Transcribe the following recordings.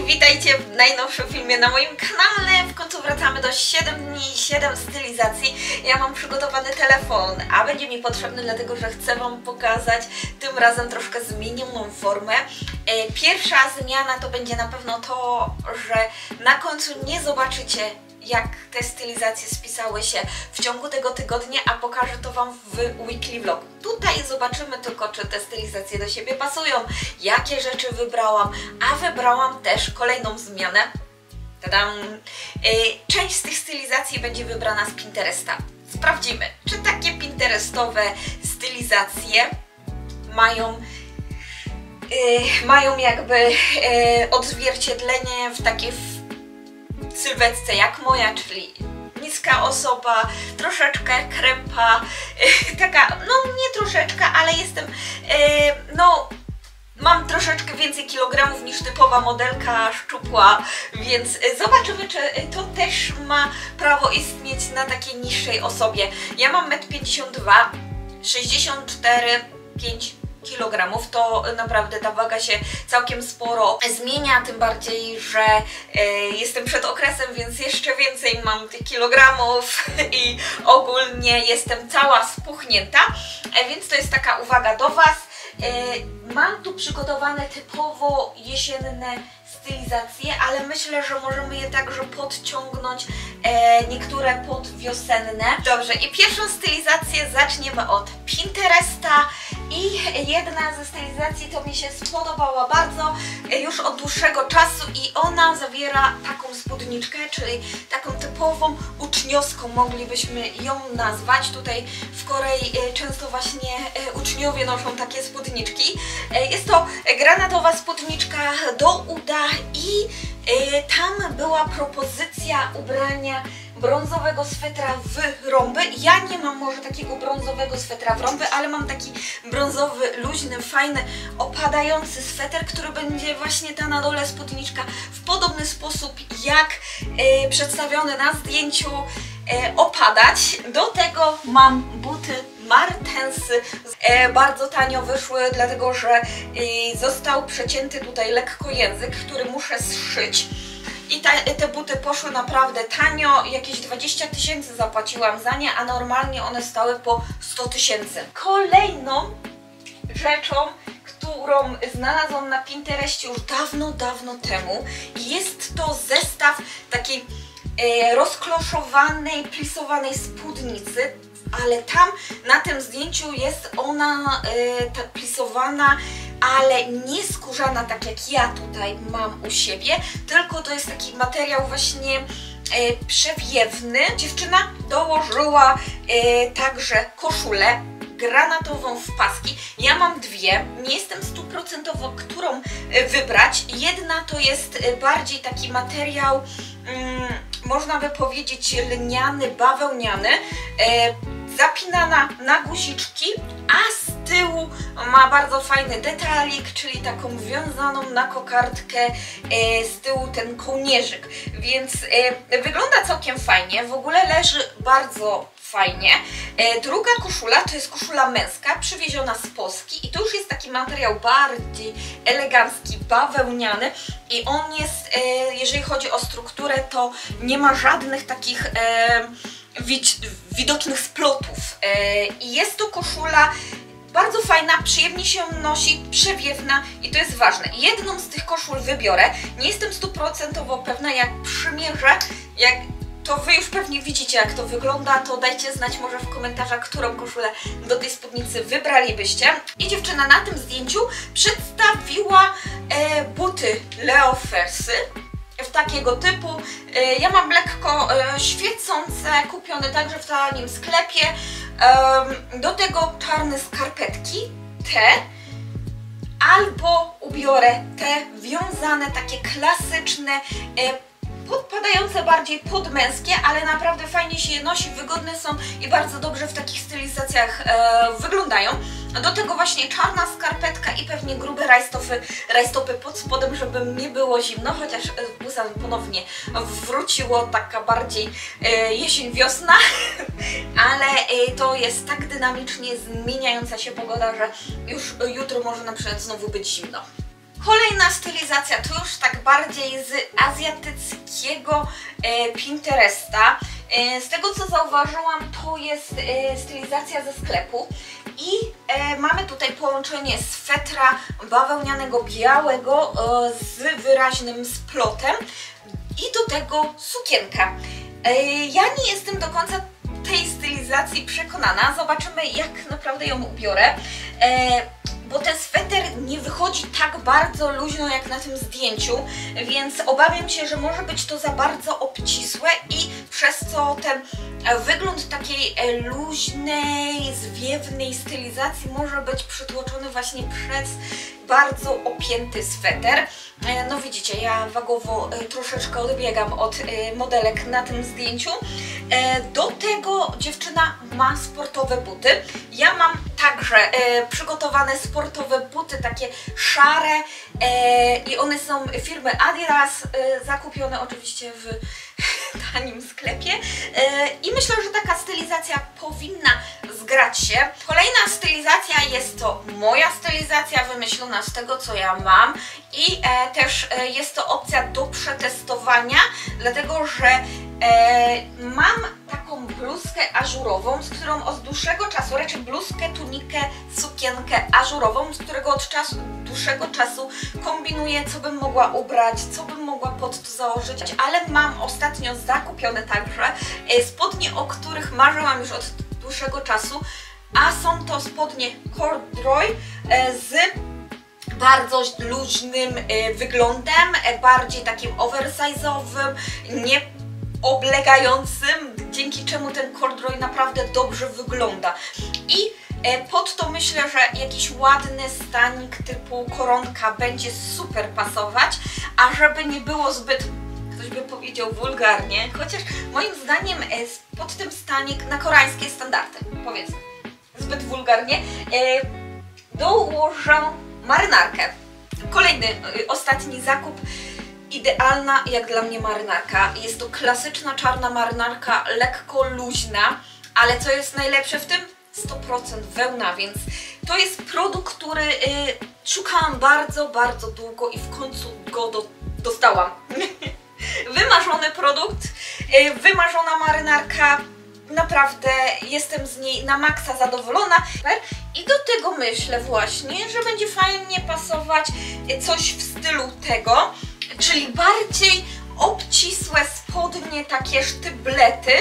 witajcie w najnowszym filmie na moim kanale. W końcu wracamy do 7 dni i 7 stylizacji. Ja mam przygotowany telefon, a będzie mi potrzebny, dlatego że chcę Wam pokazać tym razem troszkę zmienioną formę. Pierwsza zmiana to będzie na pewno to, że na końcu nie zobaczycie, jak te stylizacje spisały się w ciągu tego tygodnia, a pokażę to Wam w weekly vlog. Tutaj zobaczymy tylko, czy te stylizacje do siebie pasują, jakie rzeczy wybrałam, a wybrałam też kolejną zmianę. Tadam! Część z tych stylizacji będzie wybrana z Pinteresta. Sprawdzimy, czy takie pinterestowe stylizacje mają jakby odzwierciedlenie w takiej sylwetce jak moja, czyli niska osoba, troszeczkę krępa, taka, no nie troszeczkę, ale jestem, no mam troszeczkę więcej kilogramów niż typowa modelka szczupła, więc zobaczymy, czy to też ma prawo istnieć na takiej niższej osobie. Ja mam 1,52 m, 64,5 kg, to naprawdę ta waga się całkiem sporo zmienia, tym bardziej, że jestem przed okresem, więc jeszcze więcej mam tych kilogramów i ogólnie jestem cała spuchnięta, więc to jest taka uwaga do Was. Mam tu przygotowane typowo jesienne stylizacje, ale myślę, że możemy je także podciągnąć, niektóre podwiosenne. Dobrze, i pierwszą stylizację zaczniemy od Pinteresta i jedna ze stylizacji to mi się spodobała bardzo już od dłuższego czasu i ona zawiera taką spódniczkę, czyli taką typową uczniowską moglibyśmy ją nazwać. Tutaj w Korei często właśnie uczniowie noszą takie spódniczki. Jest to granatowa spódniczka do uda i tam była propozycja ubrania brązowego swetra w rąby. Ja nie mam może takiego brązowego swetra w rąby, ale mam taki brązowy, luźny, fajny, opadający sweter, który będzie właśnie ta na dole spódniczka w podobny sposób jak przedstawiony na zdjęciu opadać. Do tego mam buty Martensy. Bardzo tanio wyszły, dlatego że został przecięty tutaj lekko język, który muszę zszyć. I te buty poszły naprawdę tanio, jakieś 20 000 zapłaciłam za nie, a normalnie one stały po 100 000. Kolejną rzeczą, którą znalazłam na Pinterestie już dawno temu, jest to zestaw takiej rozkloszowanej, plisowanej spódnicy, ale tam na tym zdjęciu jest ona tak plisowana, ale nie skórzana, tak jak ja tutaj mam u siebie, tylko to jest taki materiał właśnie przewiewny. Dziewczyna dołożyła także koszulę granatową w paski. Ja mam dwie, nie jestem 100%, którą wybrać. Jedna to jest bardziej taki materiał, można by powiedzieć lniany, bawełniany, zapinana na guziczki, a z tyłu ma bardzo fajny detalik, czyli taką wiązaną na kokardkę z tyłu ten kołnierzyk, więc wygląda całkiem fajnie, w ogóle leży bardzo fajnie. Druga koszula to jest koszula męska, przywieziona z Polski i to już jest taki materiał bardziej elegancki, bawełniany i on jest, jeżeli chodzi o strukturę, to nie ma żadnych takich widocznych splotów i jest to koszula bardzo fajna, przyjemnie się nosi, przewiewna i to jest ważne. Jedną z tych koszul wybiorę, nie jestem 100% pewna, jak przymierzę, jak to Wy już pewnie widzicie, jak to wygląda, to dajcie znać może w komentarzach, którą koszulę do tej spódnicy wybralibyście. I dziewczyna na tym zdjęciu przedstawiła buty Leofersy w takiego typu. Ja mam lekko świecące, kupione także w tanim sklepie. Do tego czarne skarpetki, te, albo ubiorę te wiązane, takie klasyczne, podpadające bardziej pod męskie, ale naprawdę fajnie się je nosi, wygodne są i bardzo dobrze w takich stylizacjach wyglądają. Do tego właśnie czarna skarpetka i pewnie grube rajstopy pod spodem, żeby nie było zimno, chociaż buzem ponownie wróciło, taka bardziej jesień-wiosna, ale to jest tak dynamicznie zmieniająca się pogoda, że już jutro może na przykład znowu być zimno. Kolejna stylizacja to już tak bardziej z azjatyckiego Pinteresta. Z tego co zauważyłam, to jest stylizacja ze sklepu i mamy tutaj połączenie swetra bawełnianego białego z wyraźnym splotem i do tego sukienka. Ja nie jestem do końca tej stylizacji przekonana, zobaczymy jak naprawdę ją ubiorę. Bo ten sweter nie wychodzi tak bardzo luźno jak na tym zdjęciu, więc obawiam się, że może być to za bardzo obcisłe i przez co ten wygląd takiej luźnej, zwiewnej stylizacji może być przytłoczony właśnie przez bardzo opięty sweter. No widzicie, ja wagowo troszeczkę odbiegam od modelek na tym zdjęciu. Do tego dziewczyna ma sportowe buty. Ja mam także przygotowane sportowe buty, takie szare i one są firmy Adidas, zakupione oczywiście w tanim sklepie i myślę, że taka stylizacja powinna zgrać się. Kolejna stylizacja jest to moja stylizacja wymyślona z tego co ja mam i też jest to opcja do przetestowania, dlatego że mam taką bluzkę ażurową, z którą od dłuższego czasu, raczej bluzkę, tunikę, sukienkę ażurową, z którego od dłuższego czasu kombinuję, co bym mogła ubrać, co bym mogła pod to założyć, ale mam ostatnio zakupione także spodnie, o których marzyłam już od dłuższego czasu, a są to spodnie corduroy z bardzo luźnym wyglądem, bardziej takim oversize'owym, nie oblegającym, dzięki czemu ten corduroy naprawdę dobrze wygląda. I pod to myślę, że jakiś ładny stanik typu koronka będzie super pasować, a żeby nie było zbyt, ktoś by powiedział wulgarnie, chociaż moim zdaniem pod tym stanik na koreańskie standardy, powiedzmy, zbyt wulgarnie, dołożę marynarkę. Kolejny, ostatni zakup. Idealna jak dla mnie marynarka. Jest to klasyczna czarna marynarka, lekko luźna, ale co jest najlepsze w tym? 100% wełna, więc to jest produkt, który szukałam bardzo, bardzo długo i w końcu go dostałam. Wymarzony produkt, wymarzona marynarka, naprawdę jestem z niej na maksa zadowolona i do tego myślę właśnie, że będzie fajnie pasować coś w stylu tego, czyli bardziej obcisłe spodnie, takie sztyblety,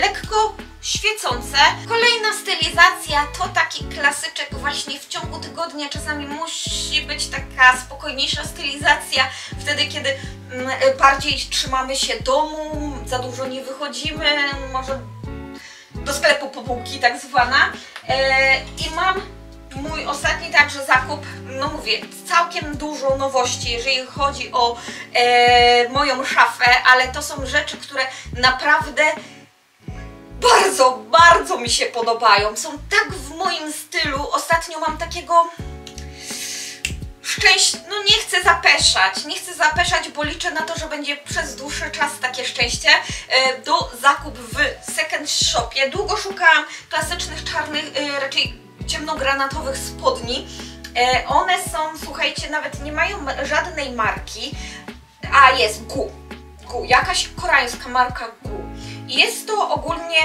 lekko świecące. Kolejna stylizacja to taki klasyczek właśnie w ciągu tygodnia, czasami musi być taka spokojniejsza stylizacja, wtedy kiedy bardziej trzymamy się domu, za dużo nie wychodzimy, może do sklepu po bułki tak zwana. I mam mój ostatni także zakup, no mówię, całkiem dużo nowości, jeżeli chodzi o moją szafę, ale to są rzeczy, które naprawdę bardzo, bardzo mi się podobają. Są tak w moim stylu. Ostatnio mam takiego szczęście, no nie chcę zapeszać, bo liczę na to, że będzie przez dłuższy czas takie szczęście do zakup w second shopie. Długo szukałam klasycznych czarnych, raczej ciemnogranatowych spodni. One są, słuchajcie, nawet nie mają żadnej marki, a jest Gu, jakaś koreańska marka Gu. Jest to ogólnie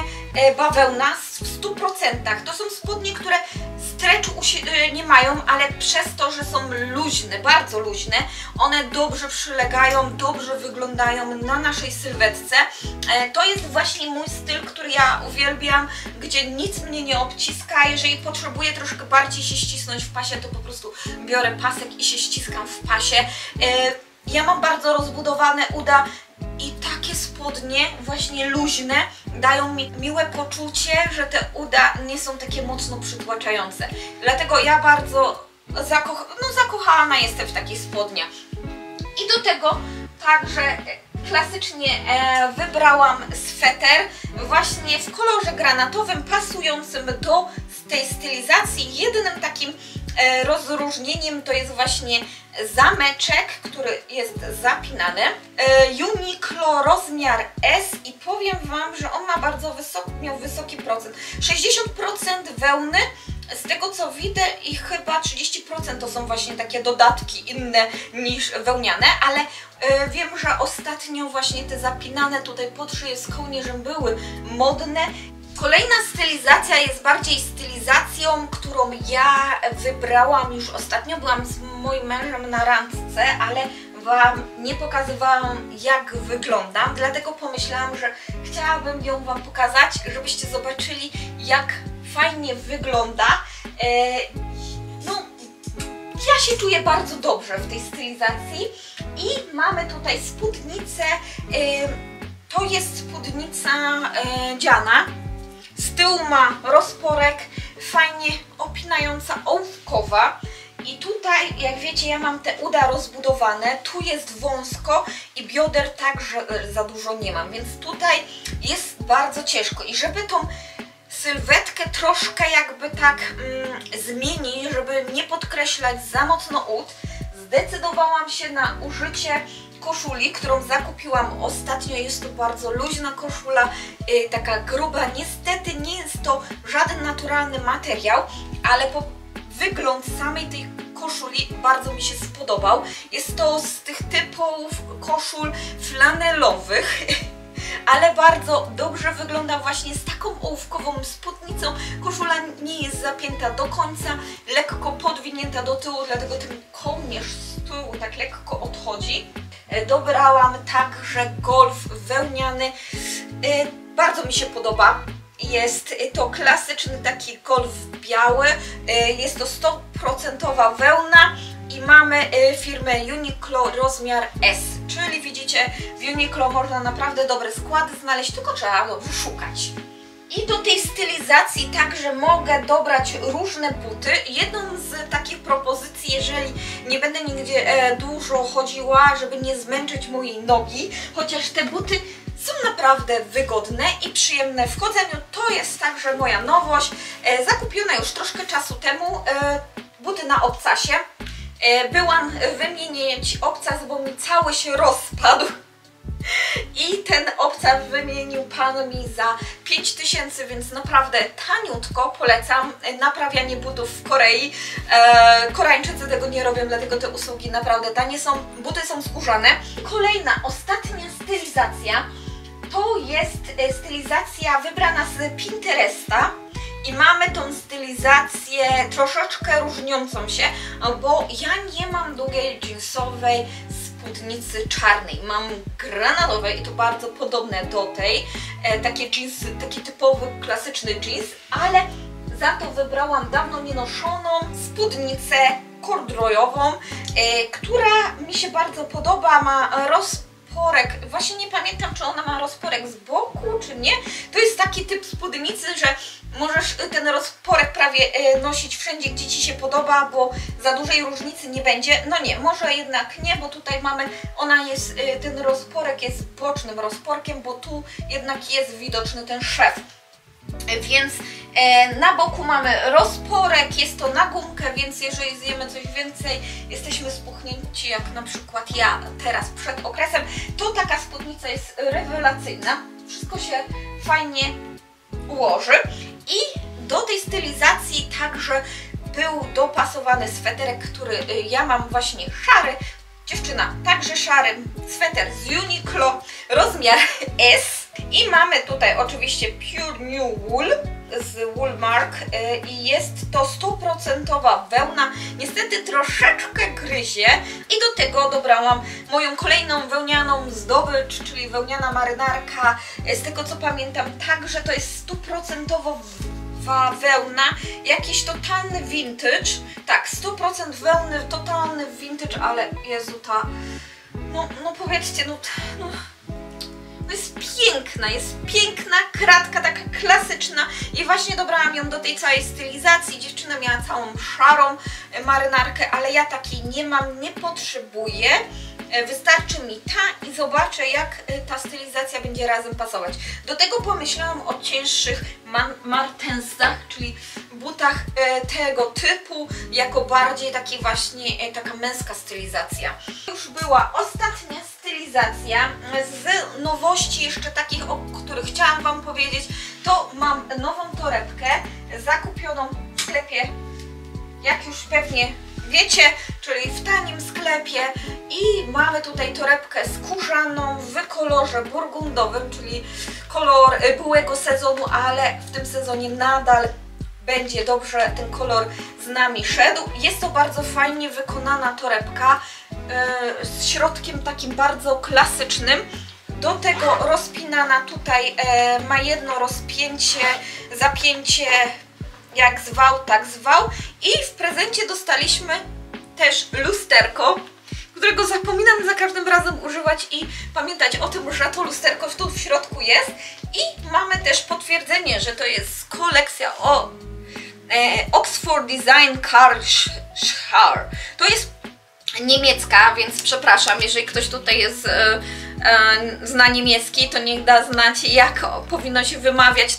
bawełna w 100%. To są spodnie, które stretchu nie mają, ale przez to, że są luźne, bardzo luźne, one dobrze przylegają, dobrze wyglądają na naszej sylwetce. To jest właśnie mój styl, który ja uwielbiam, gdzie nic mnie nie obciska. Jeżeli potrzebuję troszkę bardziej się ścisnąć w pasie, to po prostu biorę pasek i się ściskam w pasie. Ja mam bardzo rozbudowane uda i takie spodnie, właśnie luźne, dają mi miłe poczucie, że te uda nie są takie mocno przytłaczające. Dlatego ja bardzo zakochana jestem w takich spodniach. I do tego także klasycznie wybrałam sweter właśnie w kolorze granatowym, pasującym do tej stylizacji. Jedynym takim rozróżnieniem to jest właśnie zameczek, który jest zapinany. Uniqlo rozmiar S i powiem Wam, że on ma bardzo miał wysoki procent. 60% wełny, Z tego co widzę i chyba 30% to są właśnie takie dodatki inne niż wełniane, ale wiem, że ostatnio właśnie te zapinane tutaj pod szyję z kołnierzem były modne. Kolejna stylizacja jest bardziej stylizacją, którą ja wybrałam już ostatnio. Byłam z moim mężem na randce, ale Wam nie pokazywałam, jak wyglądam, dlatego pomyślałam, że chciałabym ją Wam pokazać, żebyście zobaczyli, jak fajnie wygląda. No, ja się czuję bardzo dobrze w tej stylizacji i mamy tutaj spódnicę. To jest spódnica dziana. Z tyłu ma rozporek, fajnie opinająca, ołówkowa. I tutaj, jak wiecie, ja mam te uda rozbudowane, tu jest wąsko i bioder także za dużo nie mam, więc tutaj jest bardzo ciężko. I żeby tą sylwetkę troszkę jakby tak zmienić, żeby nie podkreślać za mocno ud, zdecydowałam się na użycie koszuli, którą zakupiłam ostatnio. Jest to bardzo luźna koszula, taka gruba. Niestety nie jest to żaden naturalny materiał, ale wygląd samej tej koszuli bardzo mi się spodobał. Jest to z tych typów koszul flanelowych, ale bardzo dobrze wygląda właśnie z taką ołówkową spódnicą. Koszula nie jest zapięta do końca, lekko podwinięta do tyłu, dlatego ten kołnierz z tyłu tak lekko odchodzi. Dobrałam także golf wełniany. Bardzo mi się podoba. Jest to klasyczny taki golf biały. Jest to 100% wełna i mamy firmę Uniqlo rozmiar S. Czyli widzicie, w Uniqlo można naprawdę dobre składy znaleźć, tylko trzeba dobrze szukać. I do tej stylizacji także mogę dobrać różne buty. Jedną z takich propozycji, jeżeli nie będę nigdzie dużo chodziła, żeby nie zmęczyć mojej nogi, chociaż te buty są naprawdę wygodne i przyjemne w chodzeniu, to jest także moja nowość, zakupiona już troszkę czasu temu, buty na obcasie. Byłam wymienić obcas, bo mi cały się rozpadł. I ten obcas wymienił pan mi za 5000, więc naprawdę taniutko. Polecam naprawianie butów w Korei. Koreańczycy tego nie robią, dlatego te usługi naprawdę tanie są. Buty są skórzane. Kolejna, ostatnia stylizacja to jest stylizacja wybrana z Pinteresta. I mamy tą stylizację troszeczkę różniącą się, bo ja nie mam długiej jeansowej spódnicy czarnej. Mam granatowe i to bardzo podobne do tej. Takie jeansy, taki typowy, klasyczny jeans, ale za to wybrałam dawno nienoszoną spódnicę kordrojową, która mi się bardzo podoba. Ma rozporek, właśnie nie pamiętam, czy ona ma rozporek z boku, czy nie. To jest taki typ spódnicy, że możesz ten rozporek prawie nosić wszędzie, gdzie Ci się podoba, bo za dużej różnicy nie będzie. No nie, może jednak nie, bo tutaj mamy, ten rozporek jest bocznym rozporkiem, bo tu jednak jest widoczny ten szef. Więc na boku mamy rozporek, jest to na gumkę, więc jeżeli zjemy coś więcej, jesteśmy spuchnięci, jak na przykład ja teraz przed okresem, to taka spódnica jest rewelacyjna. Wszystko się fajnie ułoży. I do tej stylizacji także był dopasowany sweterek, który ja mam właśnie szary. Dziewczyna także szary sweter z Uniqlo, rozmiar S. I mamy tutaj oczywiście Pure New Wool z Woolmark i jest to 100% wełna. Niestety troszeczkę gryzie i do tego dobrałam moją kolejną wełnianą zdobycz, czyli wełniana marynarka. Z tego co pamiętam, także to jest 100% wełna, jakiś totalny vintage. Tak, 100% wełny, totalny vintage, ale Jezu, ta... No powiedzcie, jest piękna kratka, taka klasyczna i właśnie dobrałam ją do tej całej stylizacji. Dziewczyna miała całą szarą marynarkę, ale ja takiej nie mam, nie potrzebuję. Wystarczy mi ta i zobaczę, jak ta stylizacja będzie razem pasować. Do tego pomyślałam o cięższych martensach, czyli butach tego typu, jako bardziej taki właśnie, taka męska stylizacja. Już była ostatnia stylizacja. Z nowości jeszcze takich, o których chciałam Wam powiedzieć, to mam nową torebkę zakupioną sklepie, jak już pewnie wiecie, czyli w tanim sklepie. I mamy tutaj torebkę skórzaną w kolorze burgundowym, czyli kolor byłego sezonu, ale w tym sezonie nadal będzie dobrze ten kolor z nami szedł. Jest to bardzo fajnie wykonana torebka z środkiem takim bardzo klasycznym. Do tego rozpinana tutaj ma jedno rozpięcie, zapięcie, jak zwał, tak zwał. I w prezencie dostaliśmy też lusterko, którego zapominam za każdym razem używać i pamiętać o tym, że to lusterko tu w środku jest. I mamy też potwierdzenie, że to jest kolekcja Oxford Design Karl Schaar. To jest niemiecka, więc przepraszam, jeżeli ktoś tutaj jest zna niemiecki, to niech da znać, jak powinno się wymawiać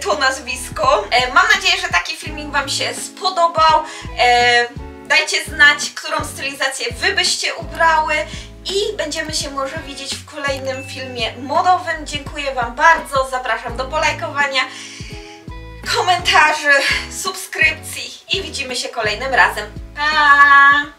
to nazwisko. Mam nadzieję, że taki filmik Wam się spodobał. Dajcie znać, którą stylizację Wy byście ubrały i będziemy się może widzieć w kolejnym filmie modowym. Dziękuję Wam bardzo, zapraszam do polajkowania, komentarzy, subskrypcji i widzimy się kolejnym razem. Pa!